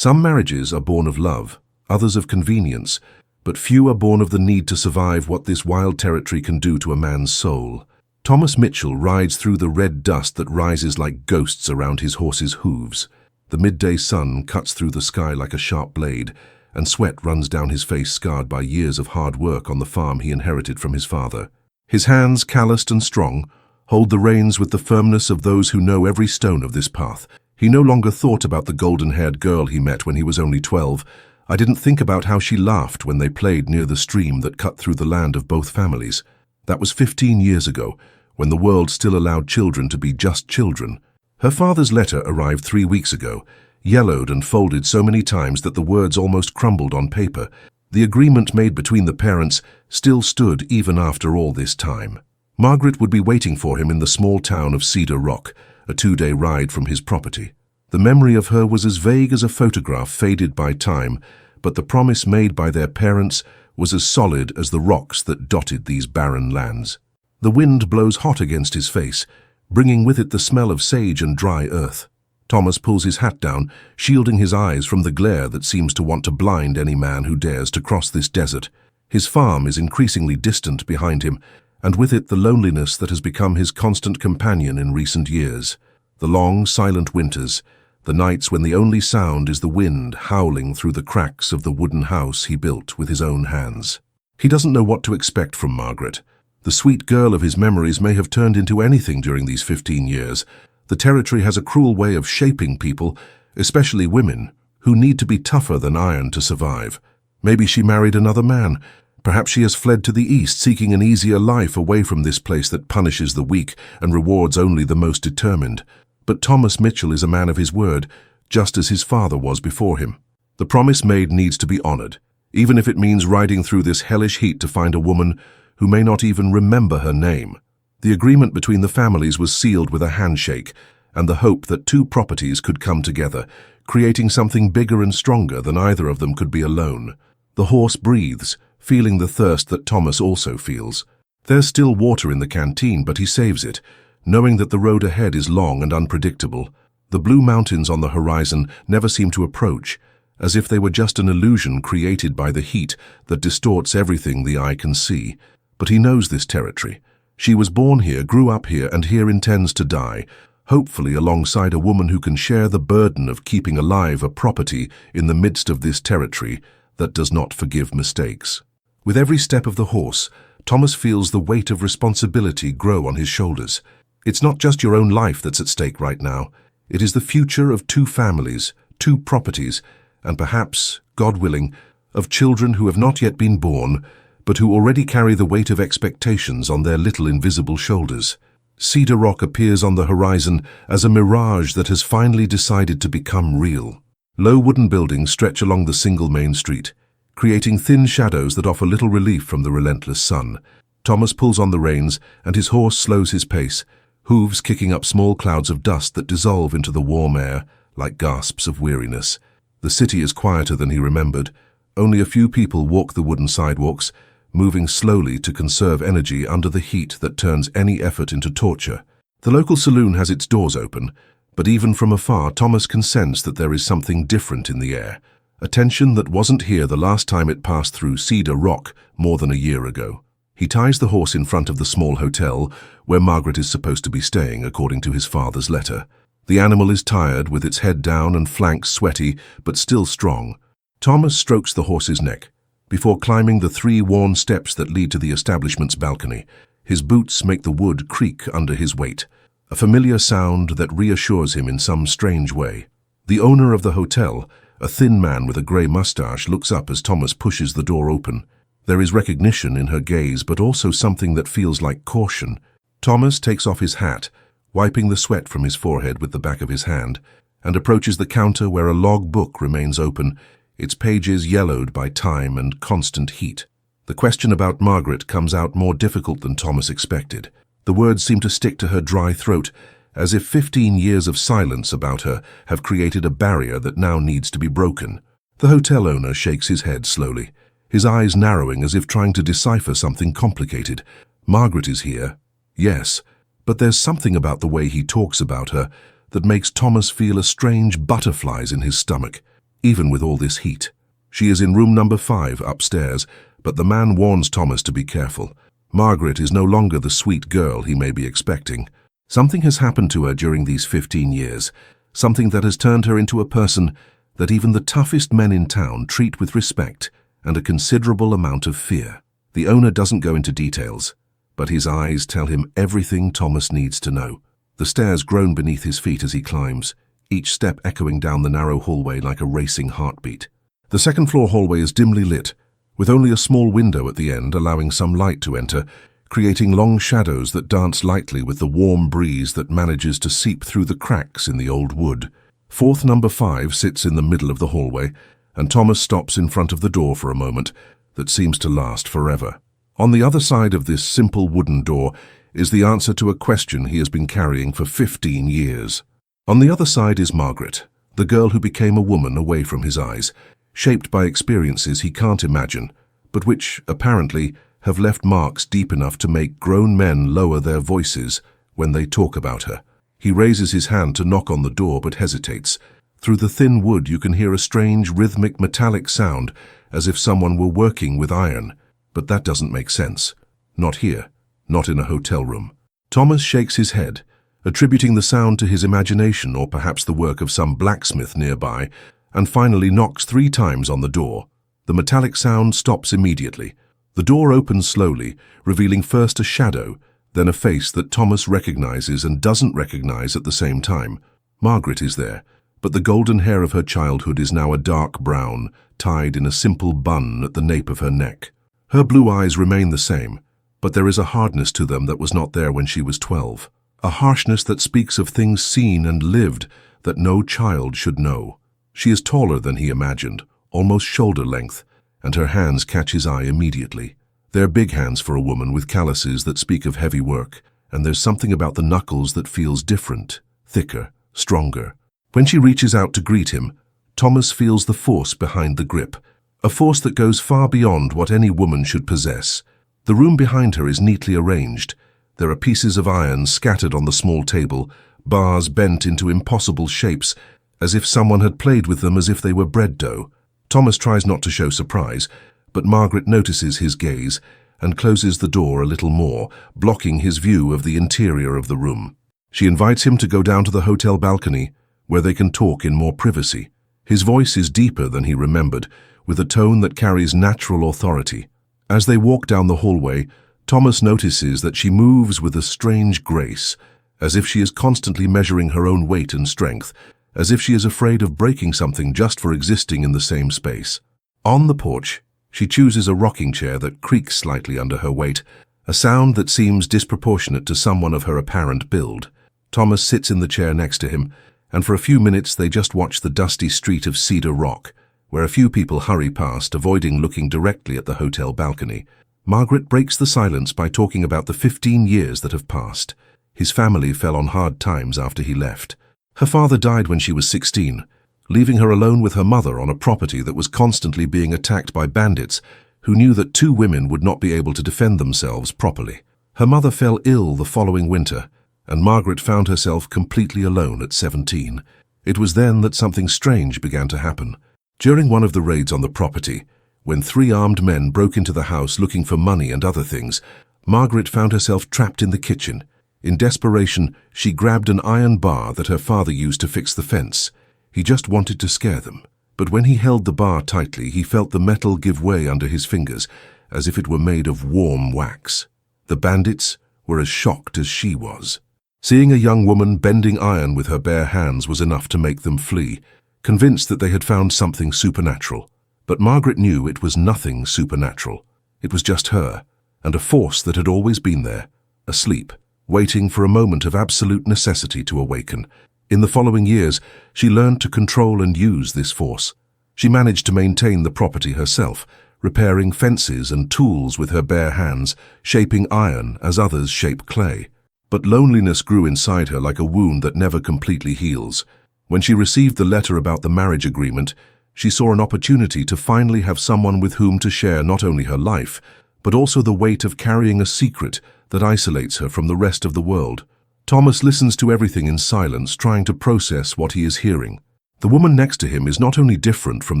Some marriages are born of love, others of convenience, but few are born of the need to survive what this wild territory can do to a man's soul. Thomas Mitchell rides through the red dust that rises like ghosts around his horse's hooves. The midday sun cuts through the sky like a sharp blade, and sweat runs down his face scarred by years of hard work on the farm he inherited from his father. His hands, calloused and strong, hold the reins with the firmness of those who know every stone of this path. He no longer thought about the golden-haired girl he met when he was only 12. I didn't think about how she laughed when they played near the stream that cut through the land of both families. That was 15 years ago, when the world still allowed children to be just children. Her father's letter arrived 3 weeks ago, yellowed and folded so many times that the words almost crumbled on paper. The agreement made between the parents still stood even after all this time. Margaret would be waiting for him in the small town of Cedar Rock, a 2-day ride from his property. The memory of her was as vague as a photograph faded by time, but the promise made by their parents was as solid as the rocks that dotted these barren lands. The wind blows hot against his face, bringing with it the smell of sage and dry earth. Thomas pulls his hat down, shielding his eyes from the glare that seems to want to blind any man who dares to cross this desert. His farm is increasingly distant behind him, and with it the loneliness that has become his constant companion in recent years. The long, silent winters, the nights when the only sound is the wind howling through the cracks of the wooden house he built with his own hands. He doesn't know what to expect from Margaret. The sweet girl of his memories may have turned into anything during these 15 years. The territory has a cruel way of shaping people, especially women, who need to be tougher than iron to survive. Maybe she married another man. Perhaps she has fled to the east, seeking an easier life away from this place that punishes the weak and rewards only the most determined. But Thomas Mitchell is a man of his word, just as his father was before him. The promise made needs to be honored, even if it means riding through this hellish heat to find a woman who may not even remember her name. The agreement between the families was sealed with a handshake and the hope that two properties could come together, creating something bigger and stronger than either of them could be alone. The horse breathes, feeling the thirst that Thomas also feels. There's still water in the canteen, but he saves it, knowing that the road ahead is long and unpredictable. The blue mountains on the horizon never seem to approach, as if they were just an illusion created by the heat that distorts everything the eye can see. But he knows this territory. She was born here, grew up here, and here intends to die, hopefully alongside a woman who can share the burden of keeping alive a property in the midst of this territory that does not forgive mistakes. With every step of the horse, Thomas feels the weight of responsibility grow on his shoulders. It's not just your own life that's at stake right now. It is the future of two families, two properties, and perhaps, God willing, of children who have not yet been born, but who already carry the weight of expectations on their little invisible shoulders. Cedar Rock appears on the horizon as a mirage that has finally decided to become real. Low wooden buildings stretch along the single main street, creating thin shadows that offer little relief from the relentless sun. Thomas pulls on the reins, and his horse slows his pace, hooves kicking up small clouds of dust that dissolve into the warm air like gasps of weariness. The city is quieter than he remembered. Only a few people walk the wooden sidewalks, moving slowly to conserve energy under the heat that turns any effort into torture. The local saloon has its doors open, but even from afar Thomas can sense that there is something different in the air, a tension that wasn't here the last time it passed through Cedar Rock more than a year ago. He ties the horse in front of the small hotel where Margaret is supposed to be staying, according to his father's letter. The animal is tired, with its head down and flanks sweaty, but still strong. Thomas strokes the horse's neck before climbing the 3 worn steps that lead to the establishment's balcony. His boots make the wood creak under his weight, a familiar sound that reassures him in some strange way. The owner of the hotel, a thin man with a grey mustache, looks up as Thomas pushes the door open. There is recognition in her gaze, but also something that feels like caution. Thomas takes off his hat, wiping the sweat from his forehead with the back of his hand, and approaches the counter where a log book remains open, its pages yellowed by time and constant heat. The question about Margaret comes out more difficult than Thomas expected. The words seem to stick to her dry throat, as if 15 years of silence about her have created a barrier that now needs to be broken. The hotel owner shakes his head slowly, his eyes narrowing as if trying to decipher something complicated. Margaret is here, yes, but there's something about the way he talks about her that makes Thomas feel a strange butterflies in his stomach. even with all this heat. She is in room number 5 upstairs, but the man warns Thomas to be careful. Margaret is no longer the sweet girl he may be expecting. Something has happened to her during these 15 years, something that has turned her into a person that even the toughest men in town treat with respect and a considerable amount of fear. The owner doesn't go into details, but his eyes tell him everything Thomas needs to know. The stairs groan beneath his feet as he climbs, each step echoing down the narrow hallway like a racing heartbeat. The second-floor hallway is dimly lit, with only a small window at the end allowing some light to enter, creating long shadows that dance lightly with the warm breeze that manages to seep through the cracks in the old wood. Fourth number 5 sits in the middle of the hallway, and Thomas stops in front of the door for a moment that seems to last forever. On the other side of this simple wooden door is the answer to a question he has been carrying for 15 years. On the other side is Margaret, the girl who became a woman away from his eyes, shaped by experiences he can't imagine, but which, apparently, have left marks deep enough to make grown men lower their voices when they talk about her. He raises his hand to knock on the door but hesitates. Through the thin wood you can hear a strange, rhythmic, metallic sound, as if someone were working with iron. But that doesn't make sense. Not here. Not in a hotel room. Thomas shakes his head, attributing the sound to his imagination or perhaps the work of some blacksmith nearby, and finally knocks 3 times on the door. The metallic sound stops immediately. The door opens slowly, revealing first a shadow, then a face that Thomas recognizes and doesn't recognize at the same time. Margaret is there, but the golden hair of her childhood is now a dark brown, tied in a simple bun at the nape of her neck. Her blue eyes remain the same, but there is a hardness to them that was not there when she was 12. A harshness that speaks of things seen and lived that no child should know. She is taller than he imagined, almost shoulder length, and her hands catch his eye immediately. They're big hands for a woman with calluses that speak of heavy work, and there's something about the knuckles that feels different, thicker, stronger. When she reaches out to greet him, Thomas feels the force behind the grip, a force that goes far beyond what any woman should possess. The room behind her is neatly arranged. There are pieces of iron scattered on the small table, bars bent into impossible shapes, as if someone had played with them as if they were bread dough. Thomas tries not to show surprise, but Margaret notices his gaze and closes the door a little more, blocking his view of the interior of the room. She invites him to go down to the hotel balcony, where they can talk in more privacy. His voice is deeper than he remembered, with a tone that carries natural authority. As they walk down the hallway, Thomas notices that she moves with a strange grace, as if she is constantly measuring her own weight and strength, as if she is afraid of breaking something just for existing in the same space. On the porch, she chooses a rocking chair that creaks slightly under her weight, a sound that seems disproportionate to someone of her apparent build. Thomas sits in the chair next to him, and for a few minutes they just watch the dusty street of Cedar Rock, where a few people hurry past, avoiding looking directly at the hotel balcony. Margaret breaks the silence by talking about the 15 years that have passed. His family fell on hard times after he left. Her father died when she was 16, leaving her alone with her mother on a property that was constantly being attacked by bandits who knew that 2 women would not be able to defend themselves properly. Her mother fell ill the following winter, and Margaret found herself completely alone at 17. It was then that something strange began to happen. During one of the raids on the property, when 3 armed men broke into the house looking for money and other things, Margaret found herself trapped in the kitchen. In desperation, she grabbed an iron bar that her father used to fix the fence. He just wanted to scare them. But when he held the bar tightly, he felt the metal give way under his fingers, as if it were made of warm wax. The bandits were as shocked as she was. Seeing a young woman bending iron with her bare hands was enough to make them flee, convinced that they had found something supernatural. But Margaret knew it was nothing supernatural. It was just her, and a force that had always been there, asleep, waiting for a moment of absolute necessity to awaken. In the following years, she learned to control and use this force. She managed to maintain the property herself, repairing fences and tools with her bare hands, shaping iron as others shape clay. But loneliness grew inside her like a wound that never completely heals. When she received the letter about the marriage agreement, she saw an opportunity to finally have someone with whom to share not only her life, but also the weight of carrying a secret that isolates her from the rest of the world. Thomas listens to everything in silence, trying to process what he is hearing. The woman next to him is not only different from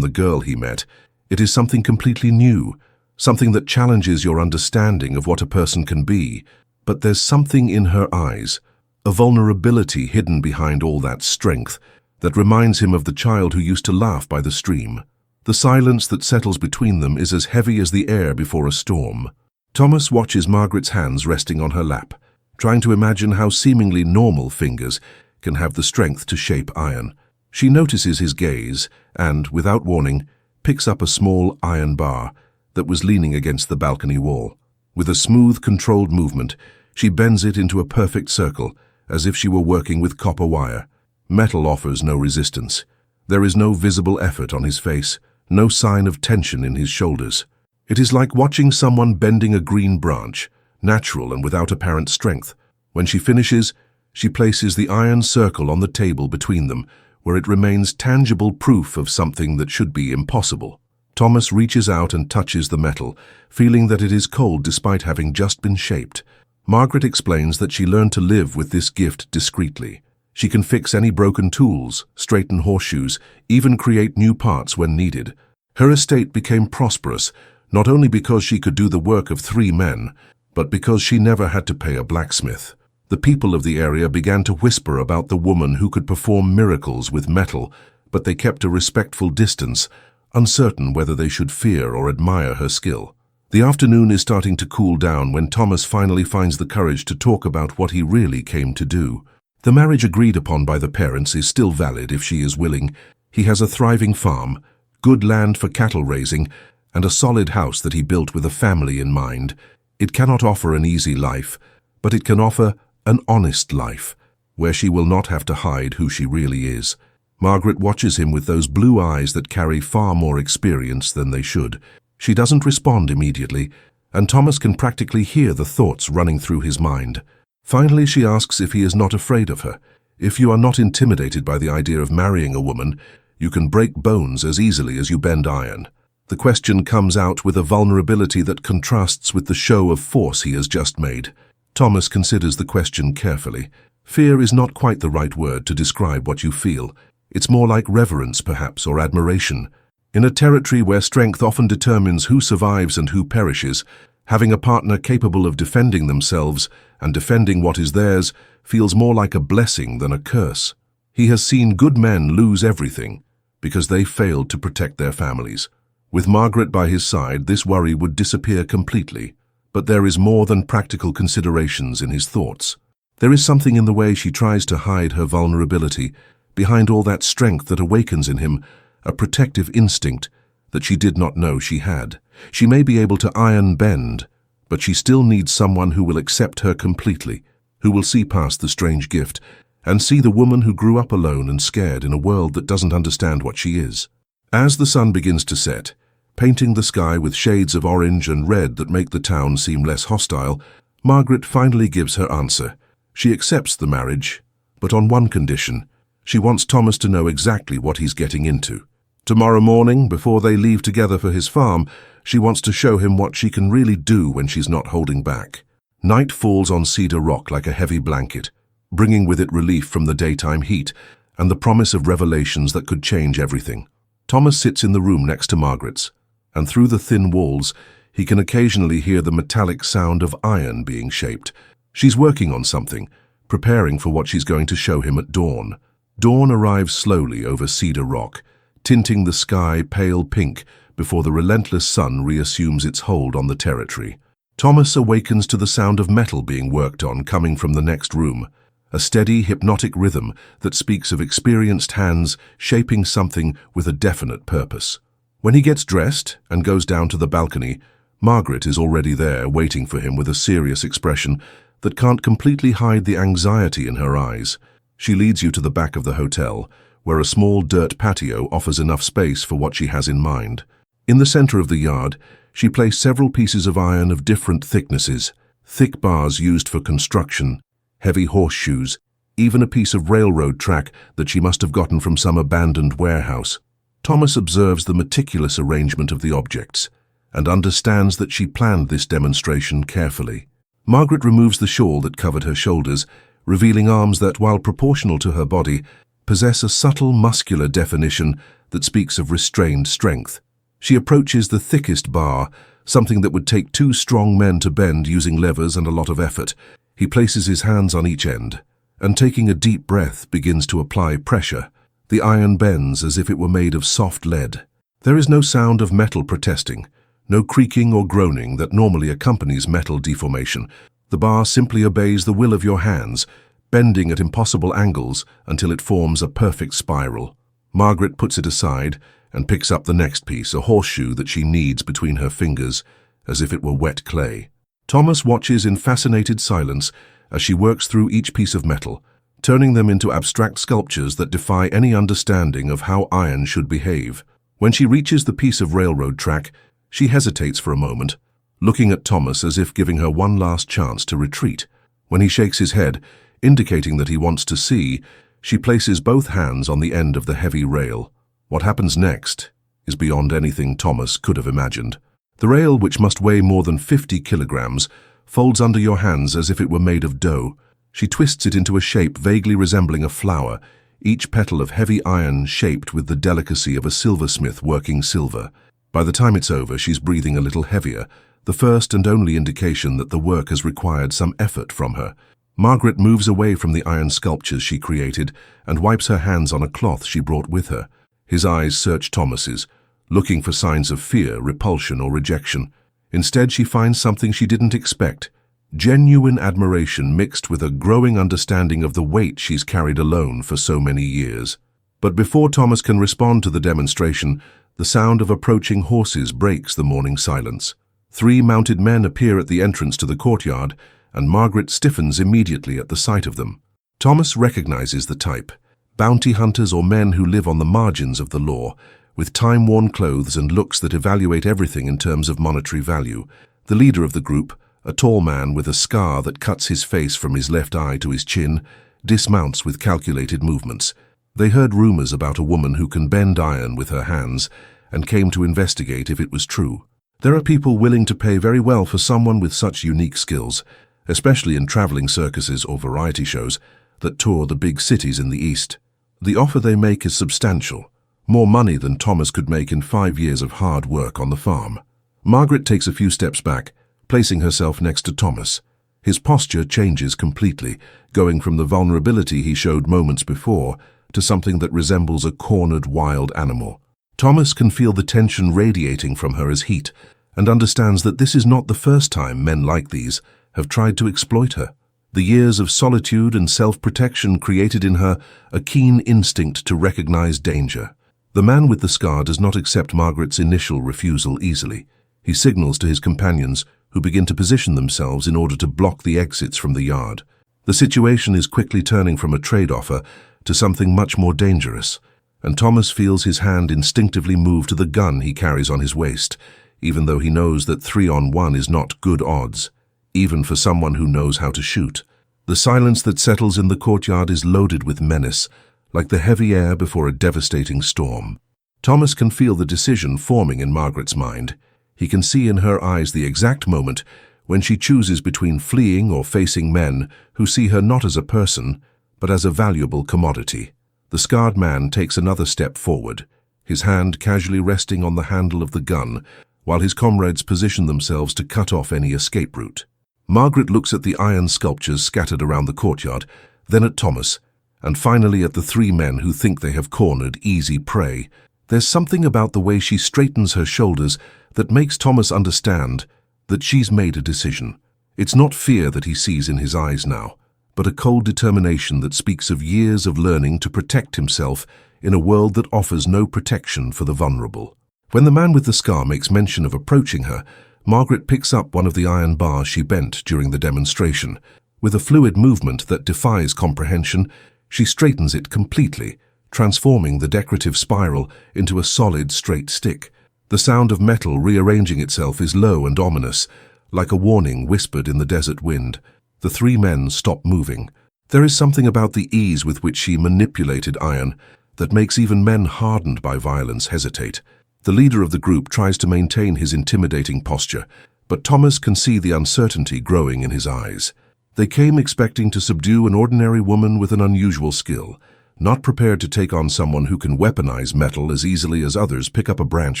the girl he met, it is something completely new, something that challenges your understanding of what a person can be. But there's something in her eyes, a vulnerability hidden behind all that strength, that reminds him of the child who used to laugh by the stream. The silence that settles between them is as heavy as the air before a storm. Thomas watches Margaret's hands resting on her lap, trying to imagine how seemingly normal fingers can have the strength to shape iron. She notices his gaze and, without warning, picks up a small iron bar that was leaning against the balcony wall. With a smooth, controlled movement, she bends it into a perfect circle, as if she were working with copper wire. Metal offers no resistance. There is no visible effort on his face, no sign of tension in his shoulders. It is like watching someone bending a green branch, natural and without apparent strength. When she finishes, she places the iron circle on the table between them, where it remains tangible proof of something that should be impossible. Thomas reaches out and touches the metal, feeling that it is cold despite having just been shaped. Margaret explains that she learned to live with this gift discreetly. She can fix any broken tools, straighten horseshoes, even create new parts when needed. Her estate became prosperous, not only because she could do the work of 3 men, but because she never had to pay a blacksmith. The people of the area began to whisper about the woman who could perform miracles with metal, but they kept a respectful distance, uncertain whether they should fear or admire her skill. The afternoon is starting to cool down when Thomas finally finds the courage to talk about what he really came to do. The marriage agreed upon by the parents is still valid if she is willing. He has a thriving farm, good land for cattle raising, and a solid house that he built with a family in mind. It cannot offer an easy life, but it can offer an honest life, where she will not have to hide who she really is. Margaret watches him with those blue eyes that carry far more experience than they should. She doesn't respond immediately, and Thomas can practically hear the thoughts running through his mind. Finally, she asks if he is not afraid of her. If you are not intimidated by the idea of marrying a woman, you can break bones as easily as you bend iron. The question comes out with a vulnerability that contrasts with the show of force he has just made. Thomas considers the question carefully. Fear is not quite the right word to describe what you feel. It's more like reverence, perhaps, or admiration. In a territory where strength often determines who survives and who perishes, having a partner capable of defending themselves and defending what is theirs feels more like a blessing than a curse. He has seen good men lose everything because they failed to protect their families. With Margaret by his side, this worry would disappear completely. But there is more than practical considerations in his thoughts. There is something in the way she tries to hide her vulnerability, behind all that strength that awakens in him, a protective instinct that she did not know she had. She may be able to iron bend, but she still needs someone who will accept her completely, who will see past the strange gift, and see the woman who grew up alone and scared in a world that doesn't understand what she is. As the sun begins to set, painting the sky with shades of orange and red that make the town seem less hostile, Margaret finally gives her answer. She accepts the marriage, but on one condition. She wants Thomas to know exactly what he's getting into. Tomorrow morning, before they leave together for his farm, she wants to show him what she can really do when she's not holding back. Night falls on Cedar Rock like a heavy blanket, bringing with it relief from the daytime heat and the promise of revelations that could change everything. Thomas sits in the room next to Margaret's, and through the thin walls, he can occasionally hear the metallic sound of iron being shaped. She's working on something, preparing for what she's going to show him at dawn. Dawn arrives slowly over Cedar Rock, tinting the sky pale pink before the relentless sun reassumes its hold on the territory. Thomas awakens to the sound of metal being worked on coming from the next room, a steady, hypnotic rhythm that speaks of experienced hands shaping something with a definite purpose. When he gets dressed and goes down to the balcony, Margaret is already there waiting for him with a serious expression that can't completely hide the anxiety in her eyes. She leads you to the back of the hotel, where a small dirt patio offers enough space for what she has in mind. In the center of the yard, she placed several pieces of iron of different thicknesses, thick bars used for construction, heavy horseshoes, even a piece of railroad track that she must have gotten from some abandoned warehouse. Thomas observes the meticulous arrangement of the objects and understands that she planned this demonstration carefully. Margaret removes the shawl that covered her shoulders, revealing arms that, while proportional to her body, possess a subtle muscular definition that speaks of restrained strength. She approaches the thickest bar, something that would take two strong men to bend using levers and a lot of effort. He places his hands on each end, and taking a deep breath begins to apply pressure. The iron bends as if it were made of soft lead. There is no sound of metal protesting, no creaking or groaning that normally accompanies metal deformation. The bar simply obeys the will of your hands, bending at impossible angles until it forms a perfect spiral. Margaret puts it aside and picks up the next piece, a horseshoe that she kneads between her fingers, as if it were wet clay. Thomas watches in fascinated silence as she works through each piece of metal, turning them into abstract sculptures that defy any understanding of how iron should behave. When she reaches the piece of railroad track, she hesitates for a moment, looking at Thomas as if giving her one last chance to retreat. When he shakes his head, indicating that he wants to see, she places both hands on the end of the heavy rail. What happens next is beyond anything Thomas could have imagined. The rail, which must weigh more than 50 kilograms, folds under your hands as if it were made of dough. She twists it into a shape vaguely resembling a flower, each petal of heavy iron shaped with the delicacy of a silversmith working silver. By the time it's over, she's breathing a little heavier, the first and only indication that the work has required some effort from her. Margaret moves away from the iron sculptures she created and wipes her hands on a cloth she brought with her. His eyes search Thomas's, looking for signs of fear, repulsion, or rejection. Instead, she finds something she didn't expect: genuine admiration mixed with a growing understanding of the weight she's carried alone for so many years. But before Thomas can respond to the demonstration, the sound of approaching horses breaks the morning silence. 3 mounted men appear at the entrance to the courtyard, and Margaret stiffens immediately at the sight of them. Thomas recognizes the type: bounty hunters or men who live on the margins of the law, with time-worn clothes and looks that evaluate everything in terms of monetary value. The leader of the group, a tall man with a scar that cuts his face from his left eye to his chin, dismounts with calculated movements. They heard rumors about a woman who can bend iron with her hands and came to investigate if it was true. There are people willing to pay very well for someone with such unique skills, especially in traveling circuses or variety shows that tour the big cities in the East. The offer they make is substantial, more money than Thomas could make in 5 years of hard work on the farm. Margaret takes a few steps back, placing herself next to Thomas. His posture changes completely, going from the vulnerability he showed moments before to something that resembles a cornered wild animal. Thomas can feel the tension radiating from her as heat, and understands that this is not the first time men like these have tried to exploit her. The years of solitude and self-protection created in her a keen instinct to recognize danger. The man with the scar does not accept Margaret's initial refusal easily. He signals to his companions, who begin to position themselves in order to block the exits from the yard. The situation is quickly turning from a trade offer to something much more dangerous, and Thomas feels his hand instinctively move to the gun he carries on his waist, even though he knows that 3-on-1 is not good odds, even for someone who knows how to shoot. The silence that settles in the courtyard is loaded with menace, like the heavy air before a devastating storm. Thomas can feel the decision forming in Margaret's mind. He can see in her eyes the exact moment when she chooses between fleeing or facing men who see her not as a person, but as a valuable commodity. The scarred man takes another step forward, his hand casually resting on the handle of the gun, while his comrades position themselves to cut off any escape route. Margaret looks at the iron sculptures scattered around the courtyard, then at Thomas, and finally at the 3 men who think they have cornered easy prey. There's something about the way she straightens her shoulders that makes Thomas understand that she's made a decision. It's not fear that he sees in his eyes now, but a cold determination that speaks of years of learning to protect himself in a world that offers no protection for the vulnerable. When the man with the scar makes mention of approaching her, Margaret picks up one of the iron bars she bent during the demonstration. With a fluid movement that defies comprehension, she straightens it completely, transforming the decorative spiral into a solid, straight stick. The sound of metal rearranging itself is low and ominous, like a warning whispered in the desert wind. The 3 men stop moving. There is something about the ease with which she manipulated iron that makes even men hardened by violence hesitate. The leader of the group tries to maintain his intimidating posture, but Thomas can see the uncertainty growing in his eyes. They came expecting to subdue an ordinary woman with an unusual skill, not prepared to take on someone who can weaponize metal as easily as others pick up a branch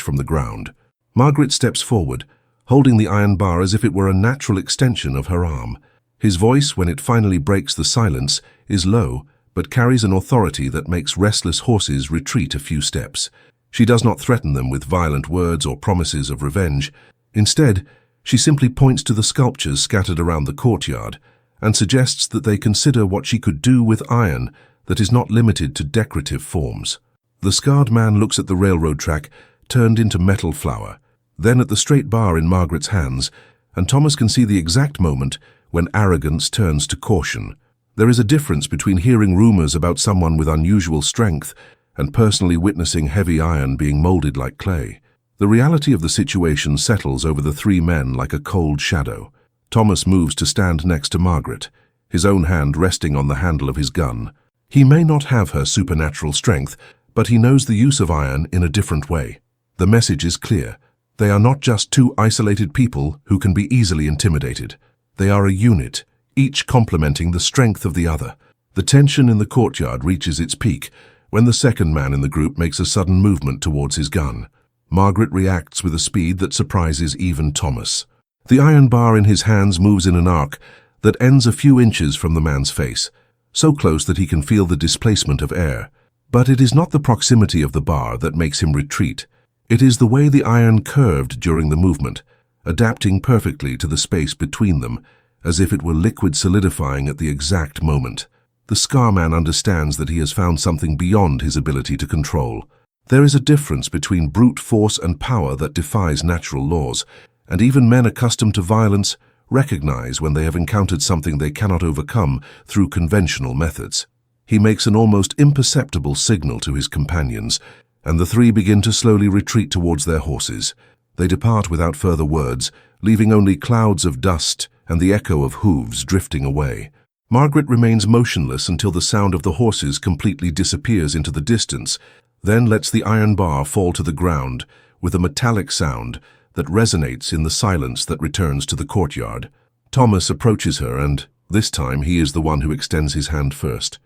from the ground. Margaret steps forward, holding the iron bar as if it were a natural extension of her arm. His voice, when it finally breaks the silence, is low, but carries an authority that makes restless horses retreat a few steps. She does not threaten them with violent words or promises of revenge. Instead, she simply points to the sculptures scattered around the courtyard and suggests that they consider what she could do with iron that is not limited to decorative forms. The scarred man looks at the railroad track turned into metal flour, then at the straight bar in Margaret's hands, and Thomas can see the exact moment when arrogance turns to caution. There is a difference between hearing rumors about someone with unusual strength and personally witnessing heavy iron being molded like clay. The reality of the situation settles over the three men like a cold shadow. Thomas moves to stand next to Margaret, his own hand resting on the handle of his gun. He may not have her supernatural strength, but he knows the use of iron in a different way. The message is clear. They are not just two isolated people who can be easily intimidated. They are a unit, each complementing the strength of the other. The tension in the courtyard reaches its peak when the second man in the group makes a sudden movement towards his gun. Margaret reacts with a speed that surprises even Thomas. The iron bar in his hands moves in an arc that ends a few inches from the man's face, so close that he can feel the displacement of air. But it is not the proximity of the bar that makes him retreat. It is the way the iron curved during the movement, adapting perfectly to the space between them, as if it were liquid solidifying at the exact moment. The Scarman understands that he has found something beyond his ability to control. There is a difference between brute force and power that defies natural laws, and even men accustomed to violence recognize when they have encountered something they cannot overcome through conventional methods. He makes an almost imperceptible signal to his companions, and the three begin to slowly retreat towards their horses. They depart without further words, leaving only clouds of dust and the echo of hooves drifting away. Margaret remains motionless until the sound of the horses completely disappears into the distance, then lets the iron bar fall to the ground with a metallic sound that resonates in the silence that returns to the courtyard. Thomas approaches her, and this time he is the one who extends his hand first.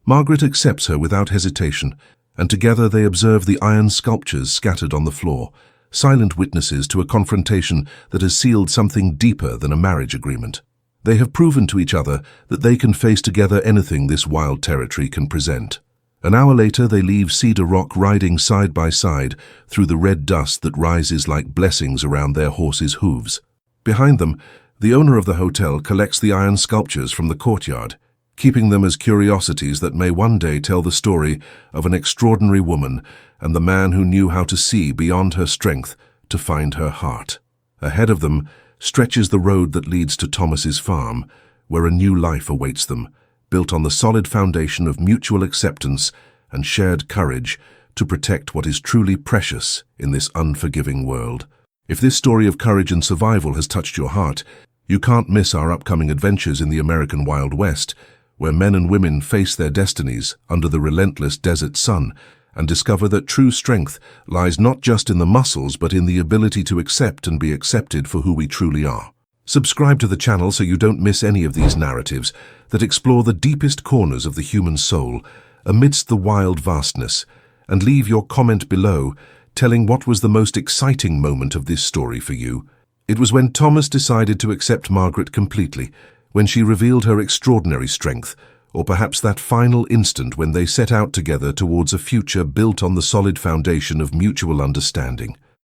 Margaret accepts her without hesitation, and together they observe the iron sculptures scattered on the floor, silent witnesses to a confrontation that has sealed something deeper than a marriage agreement. They have proven to each other that they can face together anything this wild territory can present. An hour later, they leave Cedar Rock riding side by side through the red dust that rises like blessings around their horses' hooves. Behind them, the owner of the hotel collects the iron sculptures from the courtyard, keeping them as curiosities that may one day tell the story of an extraordinary woman and the man who knew how to see beyond her strength to find her heart. Ahead of them stretches the road that leads to Thomas's farm, where a new life awaits them, built on the solid foundation of mutual acceptance and shared courage to protect what is truly precious in this unforgiving world. If this story of courage and survival has touched your heart, you can't miss our upcoming adventures in the American Wild West, where men and women face their destinies under the relentless desert sun and discover that true strength lies not just in the muscles but in the ability to accept and be accepted for who we truly are. Subscribe to the channel so you don't miss any of these narratives that explore the deepest corners of the human soul amidst the wild vastness, and leave your comment below telling what was the most exciting moment of this story for you. It was when Thomas decided to accept Margaret completely, when she revealed her extraordinary strength, or perhaps that final instant when they set out together towards a future built on the solid foundation of mutual understanding.